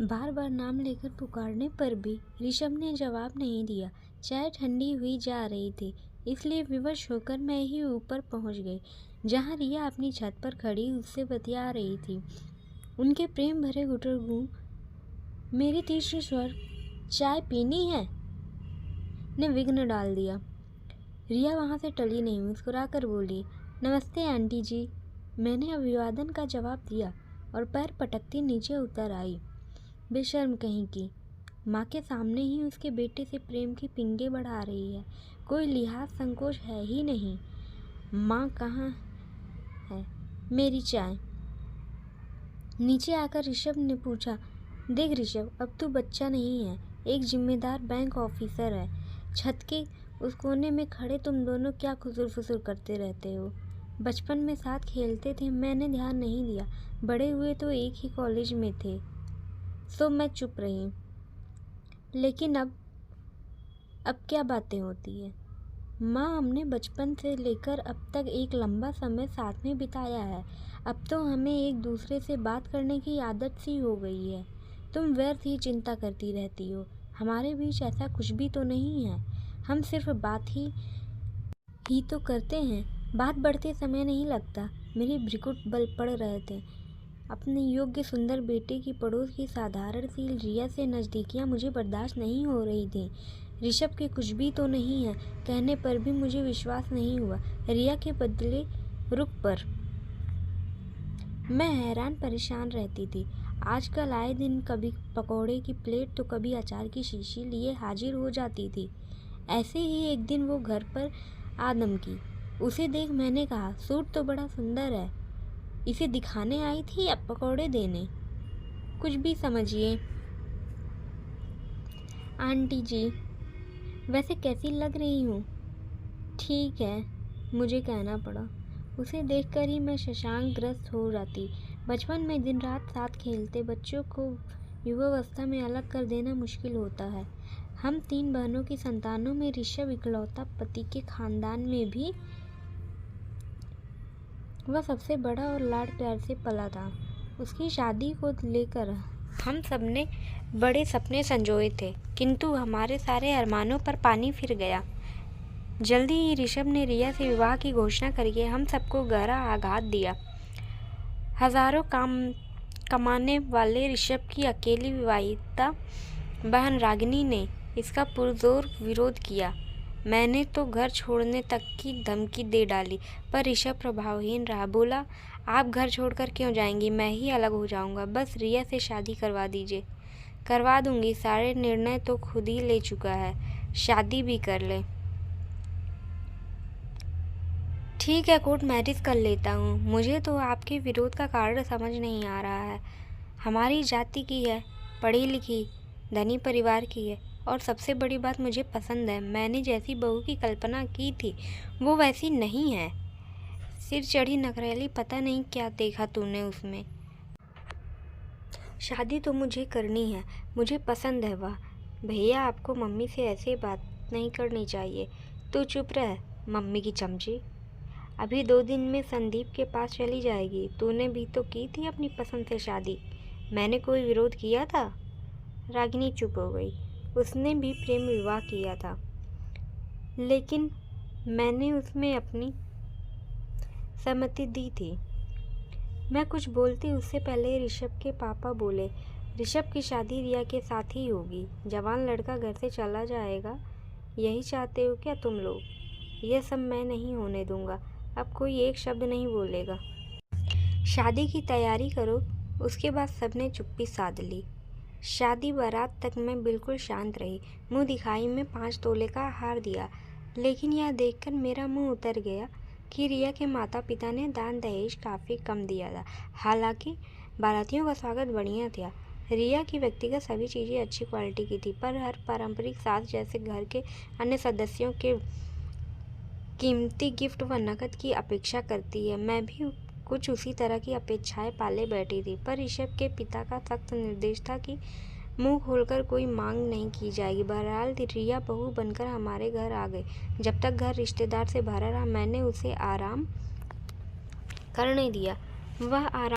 बार बार नाम लेकर पुकारने पर भी ऋषभ ने जवाब नहीं दिया। चाय ठंडी हुई जा रही थी, इसलिए विवश होकर मैं ही ऊपर पहुंच गई, जहां रिया अपनी छत पर खड़ी उससे बतिया रही थी। उनके प्रेम भरे घुटुर गूं मेरे तीसरे स्वर चाय पीनी है ने विघ्न डाल दिया। रिया वहां से टली नहीं, मुस्कुराकर बोली, नमस्ते आंटी जी। मैंने अभिवादन का जवाब दिया और पैर पटकती नीचे उतर आई। बेशर्म कहीं की, माँ के सामने ही उसके बेटे से प्रेम की पिंगे बढ़ा रही है। कोई लिहाज संकोच है ही नहीं। माँ कहाँ है? मेरी चाय। नीचे आकर ऋषभ ने पूछा, देख ऋषभ, अब तू बच्चा नहीं है, एक जिम्मेदार बैंक ऑफिसर है। छत के उस कोने में खड़े तुम दोनों क्या खुसुर फुसुर करते रहते हो? बचपन में साथ खेलते थे, मैंने ध्यान नहीं दिया। बड़े हुए तो एक ही कॉलेज में थे, सो मैं चुप रही। लेकिन अब क्या बातें होती है? माँ, हमने बचपन से लेकर अब तक एक लंबा समय साथ में बिताया है। अब तो हमें एक दूसरे से बात करने की आदत सी हो गई है। तुम व्यर्थ ही चिंता करती रहती हो। हमारे बीच ऐसा कुछ भी तो नहीं है। हम सिर्फ बात ही तो करते हैं। बात बढ़ते समय नहीं लगता। मेरे भ्रिकुट बल पड़ रहे थे। अपने योग्य सुंदर बेटे की पड़ोस की साधारण सी रिया से नज़दीकियाँ मुझे बर्दाश्त नहीं हो रही थी। ऋषभ के कुछ भी तो नहीं है कहने पर भी मुझे विश्वास नहीं हुआ। रिया के बदले रुख पर मैं हैरान परेशान रहती थी। आजकल आए दिन कभी पकौड़े की प्लेट तो कभी अचार की शीशी लिए हाजिर हो जाती थी। ऐसे ही एक दिन वो घर पर आदम की। उसे देख मैंने कहा, सूट तो बड़ा सुंदर है। इसे दिखाने आई थी या पकौड़े देने? कुछ भी समझिए। आंटी जी, वैसे कैसी लग रही हूँ? ठीक है, मुझे कहना पड़ा। उसे देखकर ही मैं शशांक ग्रस्त हो जाती। बचपन में दिन रात साथ खेलते बच्चों को युवावस्था में अलग कर देना मुश्किल होता है। हम 3 बहनों की संतानों में ऋषभ इकलौता, पति के खानदान में भी वह सबसे बड़ा और लाड प्यार से पला था। उसकी शादी को लेकर हम सबने बड़े सपने संजोए थे, किंतु हमारे सारे अरमानों पर पानी फिर गया। जल्दी ही ऋषभ ने रिया से विवाह की घोषणा करके हम सबको गहरा आघात दिया। हजारों कमाने वाले ऋषभ की अकेली विवाहिता बहन रागिनी ने इसका पुरजोर विरोध किया। मैंने तो घर छोड़ने तक की धमकी दे डाली, पर ऋषभ प्रभावहीन रहा। बोला, आप घर छोड़कर क्यों जाएंगी? मैं ही अलग हो जाऊंगा। बस रिया से शादी करवा दीजिए। करवा दूंगी, सारे निर्णय तो खुद ही ले चुका है। शादी भी कर ले। ठीक है, कोर्ट मैरिज कर लेता हूँ। मुझे तो आपके विरोध का कारण समझ नहीं आ रहा है। हमारी जाति की है, पढ़ी लिखी, धनी परिवार की है, और सबसे बड़ी बात मुझे पसंद है। मैंने जैसी बहू की कल्पना की थी वो वैसी नहीं है। सिर चढ़ी नखरेली, पता नहीं क्या देखा तूने उसमें। शादी तो मुझे करनी है, मुझे पसंद है वह। भैया, आपको मम्मी से ऐसे बात नहीं करनी चाहिए। तू चुप रह, मम्मी की चमची। अभी 2 दिन में संदीप के पास चली जाएगी। तूने भी तो की थी अपनी पसंद से शादी। मैंने कोई विरोध किया था? रागिनी चुप हो गई। उसने भी प्रेम विवाह किया था, लेकिन मैंने उसमें अपनी सहमति दी थी। मैं कुछ बोलती उससे पहले ऋषभ के पापा बोले, ऋषभ की शादी रिया के साथ ही होगी। जवान लड़का घर से चला जाएगा, यही चाहते हो क्या तुम लोग? यह सब मैं नहीं होने दूंगा। अब कोई एक शब्द नहीं बोलेगा। शादी की तैयारी करो। उसके बाद सबने चुप्पी साध ली। शादी बारात तक मैं बिल्कुल शांत रही। मुंह दिखाई में 5 तोले का हार दिया, लेकिन यह देखकर मेरा मुंह उतर गया कि रिया के माता पिता ने दान दहेज काफ़ी कम दिया था। हालांकि बारातियों का स्वागत बढ़िया था। रिया की व्यक्तिगत सभी चीज़ें अच्छी क्वालिटी की थी, पर हर पारंपरिक साज जैसे घर के अन्य सदस्यों के कीमती गिफ्ट व नकद की अपेक्षा करती है। मैं भी कुछ उसी तरह की अपेक्षाएं पाले बैठी थी, पर ऋषभ के पिता का सख्त निर्देश था कि मुंह खोलकर कोई मांग नहीं की जाएगी। बहरहाल रिया बहू बनकर हमारे घर आ गई। जब तक घर रिश्तेदार से भरा रहा, मैंने उसे आराम करने दिया। वह आराम